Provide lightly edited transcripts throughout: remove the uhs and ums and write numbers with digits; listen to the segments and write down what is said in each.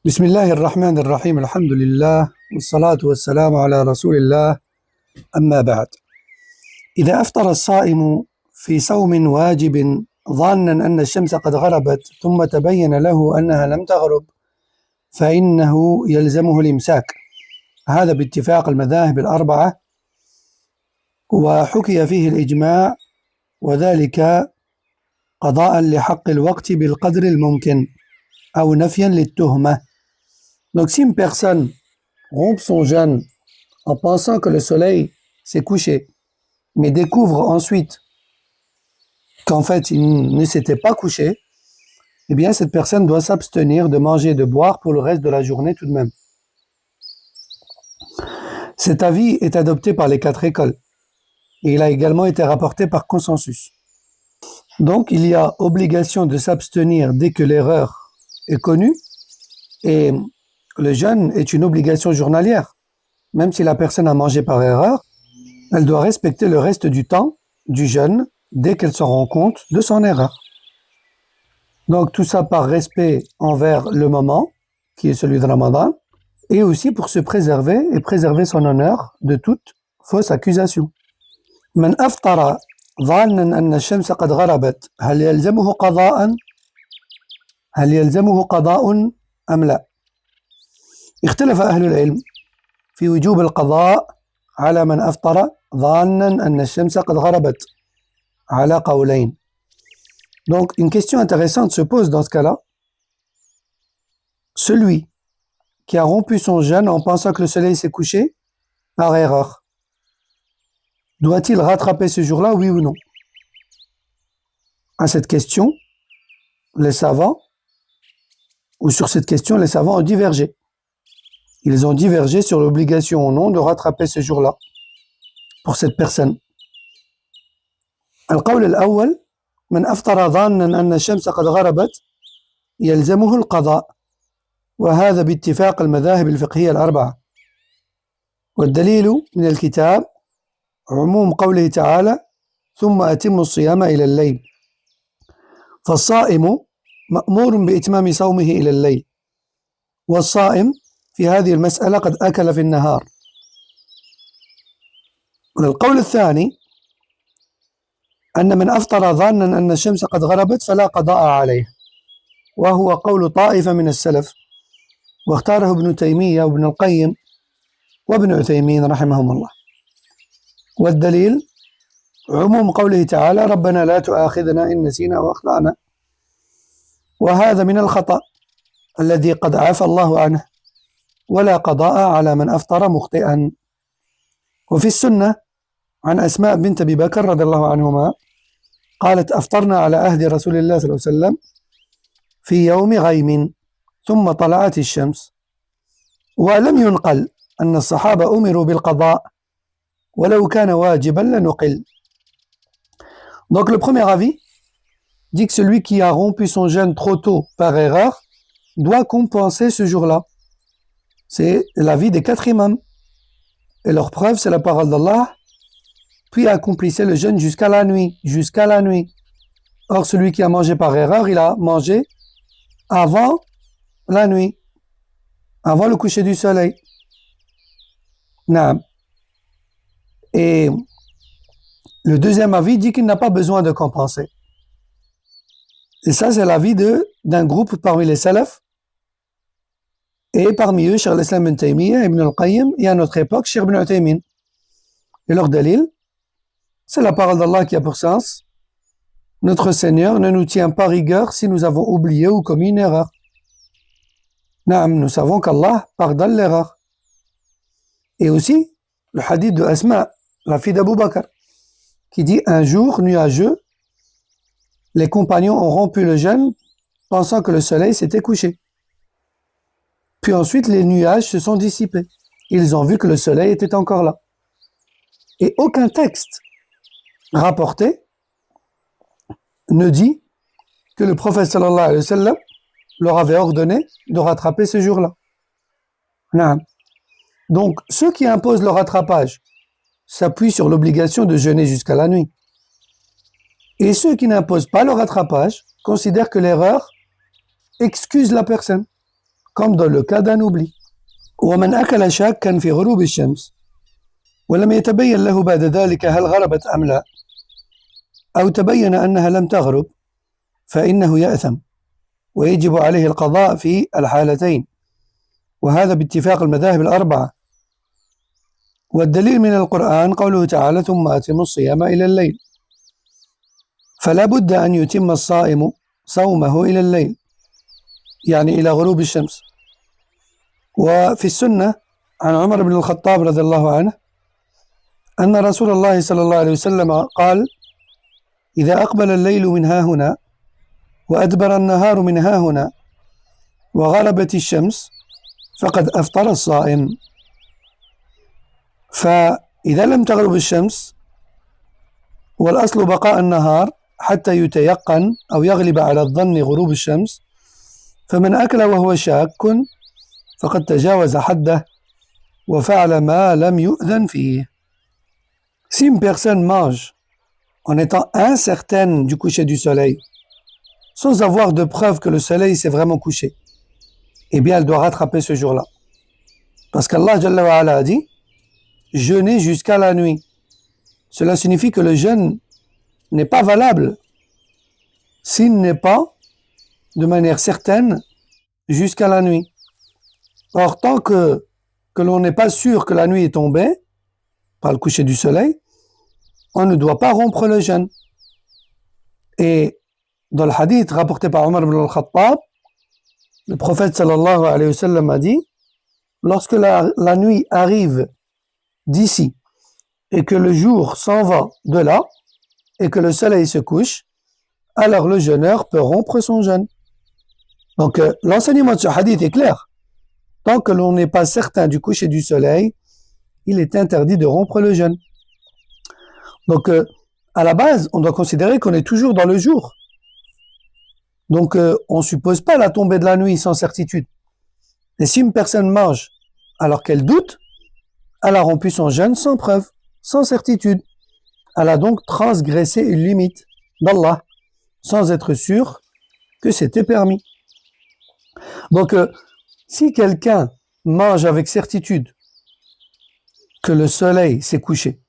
بسم الله الرحمن الرحيم الحمد لله والصلاة والسلام على رسول الله أما بعد. إذا أفطر الصائم في صوم واجب ظانا أن الشمس قد غربت ثم تبين له أنها لم تغرب فإنه يلزمه الإمساك، هذا باتفاق المذاهب الأربعة، وحكي فيه الإجماع، وذلك قضاء لحق الوقت بالقدر الممكن أو نفيا للتهمة. Donc si une personne rompt son jeûne en pensant que le soleil s'est couché, mais découvre ensuite qu'en fait il ne s'était pas couché, eh bien cette personne doit s'abstenir de manger et de boire pour le reste de la journée tout de même. Cet avis est adopté par les 4 écoles et il a également été rapporté par consensus. Donc il y a obligation de s'abstenir dès que l'erreur est connue, et le jeûne est une obligation journalière. Même si la personne a mangé par erreur, elle doit respecter le reste du temps du jeûne dès qu'elle se rend compte de son erreur. Donc tout ça par respect envers le moment, qui est celui de Ramadan, et aussi pour se préserver et préserver son honneur de toute fausse accusation. من أفطر ظانا أن الشمس قد غربت هل يلزمه قضاء أم لا؟ اختلف أهل العلم في وجوب القضاء على من أفطر ظانا أن الشمس قد غربت على قولين. Donc une question intéressante se pose dans ce cas-là. Celui qui a rompu son jeûne en pensant que le soleil s'est couché par erreur, doit-il rattraper ce jour-là, oui ou non? À cette question, les savants, ou sur cette question, les savants ont divergé. Ils ont divergé sur l'obligation ou non de rattraper ce jour-là pour cette personne. القول الأول من أفطر ظانا أن الشمس قد غربت يلزمه القضاء، وهذا باتفاق المذاهب الفقهية الأربعة، والدليل من الكتاب عموم قوله تعالى ثم أتموا الصيام إلى الليل، فالصائم مأمور بإتمام صومه إلى الليل، والصائم في هذه المسألة قد أكل في النهار. والقول الثاني أن من أفطر ظانا أن الشمس قد غربت فلا قضاء عليه، وهو قول طائفة من السلف، واختاره ابن تيمية وابن القيم وابن عثيمين رحمهم الله. والدليل عموم قوله تعالى ربنا لا تؤاخذنا إن نسينا وأخطأنا، وهذا من الخطأ الذي قد عفى الله عنه، ولا قضاء على من أفطر مخطئا. وفي السنة عن أسماء بنت أبي بكر رضي الله عنهما قالت أفطرنا على عهد رسول الله صلى الله عليه وسلم في يوم غيم ثم طلعت الشمس، ولم ينقل أن الصحابة أمروا بالقضاء ولو كان واجبا لنقل. Donc le premier avis dit que celui qui a rompu son jeûne trop tôt par erreur doit compenser ce jour-là. C'est l'avis des 4 imams. Et leur preuve, c'est la parole d'Allah. Puis accomplissez le jeûne jusqu'à la nuit. Jusqu'à la nuit. Or, celui qui a mangé par erreur, il a mangé avant la nuit. Avant le coucher du soleil. Naam. Et le deuxième avis dit qu'il n'a pas besoin de compenser. Et ça, c'est l'avis d'un groupe parmi les salafs. Et parmi eux, Cheikh al-Islam ibn Taymiyyah, Ibn al-Qayyim, et à notre époque, Cheikh ibn Uthaymin. Et leur dalil, c'est la parole d'Allah qui a pour sens: notre Seigneur ne nous tient pas rigueur si nous avons oublié ou commis une erreur. Nous savons qu'Allah pardonne l'erreur. Et aussi, le hadith de Asma, la fille d'Abu Bakr, qui dit un jour nuageux, les compagnons ont rompu le jeûne pensant que le soleil s'était couché. Puis ensuite, les nuages se sont dissipés. Ils ont vu que le soleil était encore là. Et aucun texte rapporté ne dit que le prophète sallallahu alayhi wa sallam leur avait ordonné de rattraper ce jour-là. Donc, ceux qui imposent le rattrapage s'appuient sur l'obligation de jeûner jusqu'à la nuit. Et ceux qui n'imposent pas le rattrapage considèrent que l'erreur excuse la personne. comme dans le cas d'un oubli. ومن أكل شاكا في غروب الشمس ولم يتبين له بعد ذلك هل غربت أم لا أو تبين أنها لم تغرب فإنه يأثم ويجب عليه القضاء في الحالتين، وهذا باتفاق المذاهب الأربعة. والدليل من القرآن قوله تعالى ثم أتموا الصيام إلى الليل، فلا بد أن يتم الصائم صومه إلى الليل، يعني إلى غروب الشمس. وفي السنة عن عمر بن الخطاب رضي الله عنه أن رسول الله صلى الله عليه وسلم قال إذا أقبل الليل من ها هنا وأدبر النهار من ها هنا وغربت الشمس فقد أفطر الصائم. فإذا لم تغرب الشمس والأصل بقاء النهار حتى يتيقن أو يغلب على الظن غروب الشمس، فمن أكل وهو شاك فقد تجاوز حده وفعل ما لم يؤذن فيه. Si une personne mange en étant incertaine du coucher du soleil, sans avoir de preuve que le soleil s'est vraiment couché, eh bien elle doit rattraper ce jour-là. Parce qu'Allah Jalla wa Ala a dit « Jeûner jusqu'à la nuit ». Cela signifie que le jeûne n'est pas valable s'il n'est pas de manière certaine jusqu'à la nuit. Or, tant que l'on n'est pas sûr que la nuit est tombée, par le coucher du soleil, on ne doit pas rompre le jeûne. Et dans le hadith rapporté par Omar ibn al-Khattab, le prophète sallallahu alayhi wa sallam a dit lorsque la nuit arrive d'ici et que le jour s'en va de là et que le soleil se couche, alors le jeûneur peut rompre son jeûne. Donc l'enseignement de ce hadith est clair. Tant que l'on n'est pas certain du coucher du soleil, il est interdit de rompre le jeûne. Donc à la base, on doit considérer qu'on est toujours dans le jour. Donc on ne suppose pas la tombée de la nuit sans certitude. Et si une personne mange alors qu'elle doute, elle a rompu son jeûne sans preuve, sans certitude. Elle a donc transgressé une limite d'Allah, sans être sûr que c'était permis. Donc si quelqu'un mange avec certitude que le soleil s'est couché,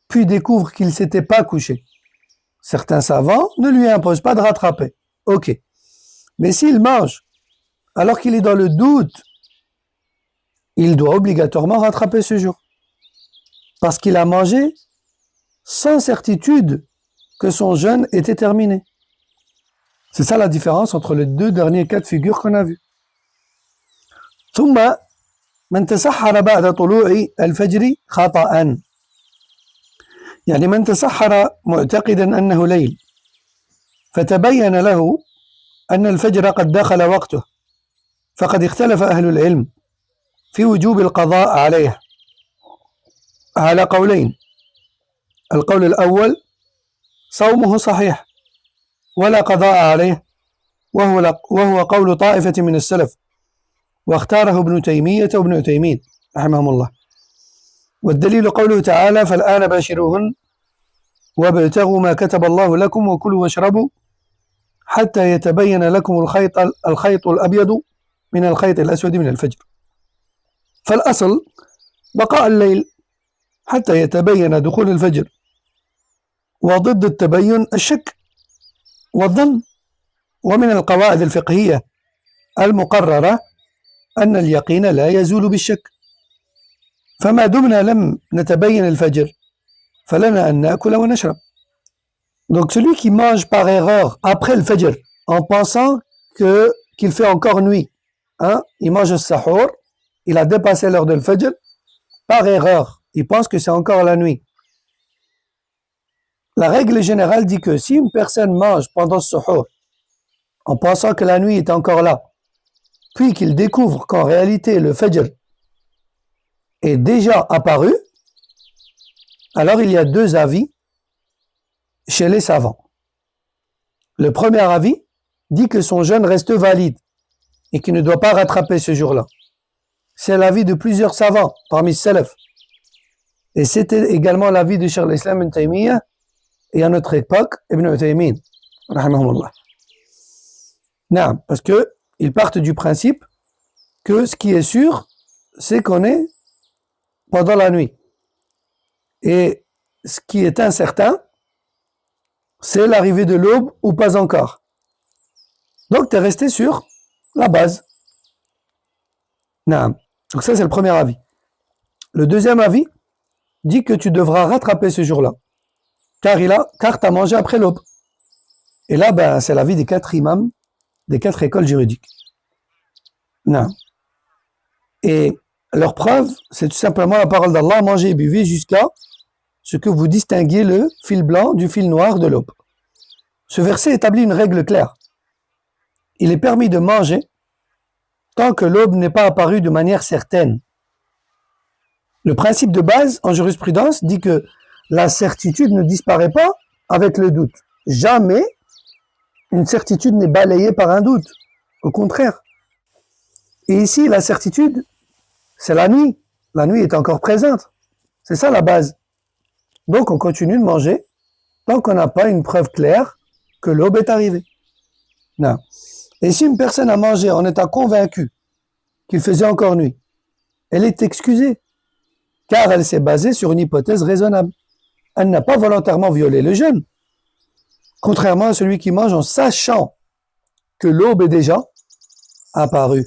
puis découvre qu'il ne s'était pas couché, certains savants ne lui imposent pas de rattraper. Ok. Mais s'il mange alors qu'il est dans le doute, il doit obligatoirement rattraper ce jour. Parce qu'il a mangé sans certitude que son jeûne était terminé. C'est ça la différence entre les deux derniers cas de figure qu'on a vus. ثم من تسحر بعد طلوع الفجر خطأ، يعني من تسحر معتقدا أنه ليل فتبين له أن الفجر قد دخل وقته، فقد اختلف أهل العلم في وجوب القضاء عليه على قولين. القول الأول صومه صحيح ولا قضاء عليه، وهو قول طائفة من السلف، واختاره ابن تيمية وابن عثيمين رحمهم الله. والدليل قوله تعالى فالآن باشروهن وابتغوا ما كتب الله لكم وكلوا واشربوا حتى يتبين لكم الخيط الأبيض من الخيط الأسود من الفجر. فالأصل بقاء الليل حتى يتبين دخول الفجر، وضد التبين الشك والظن. ومن القواعد الفقهية المقررة أن اليقين لا يزول بالشك، فما دمنا لم نتبين الفجر فلنا أن نأكل ونشرب. Donc celui qui mange par erreur après le fajr en pensant qu'il fait encore nuit, il mange le sahur, il a dépassé l'heure de le fajr par erreur, il pense que c'est encore la nuit. La règle générale dit que si une personne mange pendant ce sahur en pensant que la nuit est encore là, puis qu'il découvre qu'en réalité le fajr est déjà apparu, alors il y a deux avis chez les savants. Le premier avis dit que son jeûne reste valide et qu'il ne doit pas rattraper ce jour-là. C'est l'avis de plusieurs savants parmi les salaf. Et c'était également l'avis de Cheikh l'Islam ibn Taymiyyah et à notre époque Ibn Uthaymin rahimahumullah. Non, parce qu'ils partent du principe que ce qui est sûr, c'est qu'on est pendant la nuit. Et ce qui est incertain, c'est l'arrivée de l'aube ou pas encore. Donc, tu es resté sur la base. Non. Donc ça, c'est le premier avis. Le deuxième avis dit que tu devras rattraper ce jour-là, car tu as mangé après l'aube. Et là, ben, c'est l'avis des 4 imams, des 4 écoles juridiques. Non. Et leur preuve, c'est tout simplement la parole d'Allah, mangez et buvez jusqu'à ce que vous distinguiez le fil blanc du fil noir de l'aube. Ce verset établit une règle claire. Il est permis de manger tant que l'aube n'est pas apparue de manière certaine. Le principe de base en jurisprudence dit que la certitude ne disparaît pas avec le doute. Jamais une certitude n'est balayée par un doute. Au contraire. Et ici, la certitude, c'est la nuit. La nuit est encore présente. C'est ça la base. Donc on continue de manger tant qu'on n'a pas une preuve claire que l'aube est arrivée. Non. Et si une personne a mangé en étant convaincue qu'il faisait encore nuit, elle est excusée, car elle s'est basée sur une hypothèse raisonnable. Elle n'a pas volontairement violé le jeûne, contrairement à celui qui mange en sachant que l'aube est déjà apparue.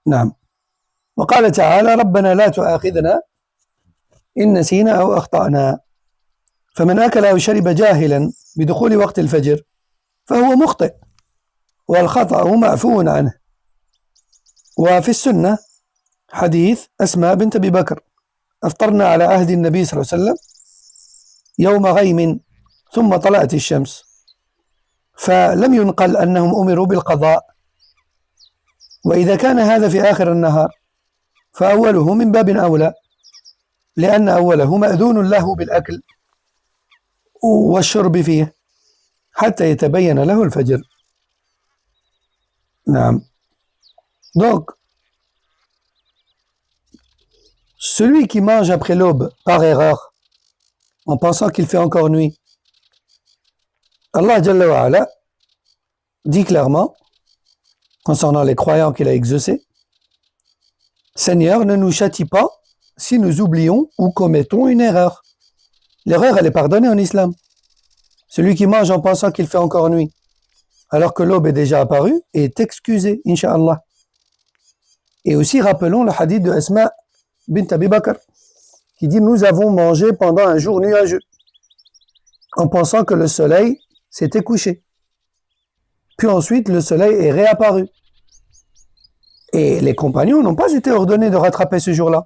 نعم. وقال تعالى ربنا لا تؤاخذنا إن نسينا أو أخطأنا فمن أكل أو شرب جاهلا بدخول وقت الفجر فهو مخطئ والخطأ معفو عنه. وفي السنة حديث أسماء بنت أبي بكر أفطرنا على عهد النبي صلى الله عليه وسلم يوم غيم ثم طلعت الشمس فلم ينقل أنهم أمروا بالقضاء، وإذا كان هذا في آخر النهار فأوله من باب أولى لأن أوله مأذون له بالأكل والشرب فيه حتى يتبين له الفجر. نعم. Donc, celui qui mange après l'aube par erreur, en pensant qu'il fait encore nuit, Allah Jalla wa Ala dit clairement, concernant les croyants qu'il a exaucés, Seigneur, ne nous châtie pas si nous oublions ou commettons une erreur. L'erreur, elle est pardonnée en islam. Celui qui mange en pensant qu'il fait encore nuit, alors que l'aube est déjà apparue, est excusé, incha'Allah. Et aussi, rappelons le hadith de Asma bint Abi Bakr, qui dit, nous avons mangé pendant un jour nuageux, en pensant que le soleil s'était couché. Puis ensuite, le soleil est réapparu. Et les compagnons n'ont pas été ordonnés de rattraper ce jour-là.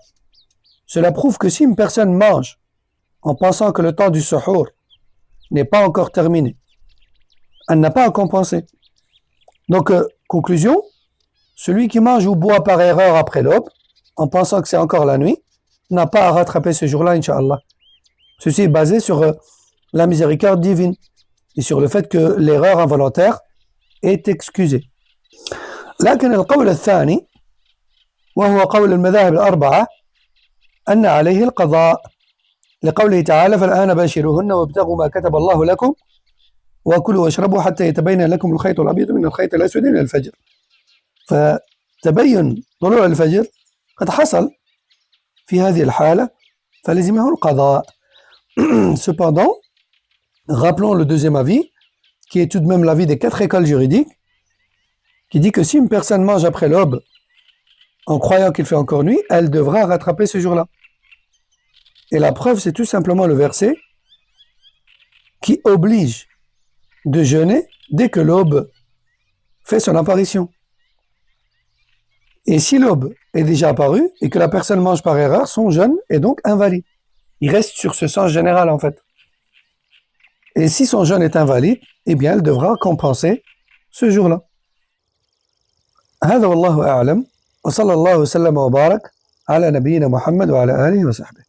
Cela prouve que si une personne mange en pensant que le temps du suhour n'est pas encore terminé, elle n'a pas à compenser. Donc, conclusion, celui qui mange ou boit par erreur après l'aube, en pensant que c'est encore la nuit, n'a pas à rattraper ce jour-là, incha'Allah. Ceci est basé sur la miséricorde divine et sur le fait que l'erreur involontaire est excusée. لكن القول الثاني وهو قول المذاهب الأربعة أن عليه القضاء لقوله تعالى فالآن باشروهن وابتغوا ما كتب الله لكم وكلوا واشربوا حتى يتبين لكم الخيط الأبيض من الخيط الأسود من الفجر. فتبين طلوع الفجر قد حصل في هذه الحالة فلزمه القضاء. Cependant, rappelons le deuxième avis, qui est tout de même l'avis des 4 écoles juridiques, qui dit que si une personne mange après l'aube en croyant qu'il fait encore nuit, elle devra rattraper ce jour-là. Et la preuve, c'est tout simplement le verset qui oblige de jeûner dès que l'aube fait son apparition. Et si l'aube est déjà apparue et que la personne mange par erreur, son jeûne est donc invalide. Il reste sur ce sens général en fait. Et si son jeûne est invalide, eh bien elle devra compenser ce jour-là. هذا والله أعلم وصلى الله وسلم وبارك على نبينا محمد وعلى آله وصحبه.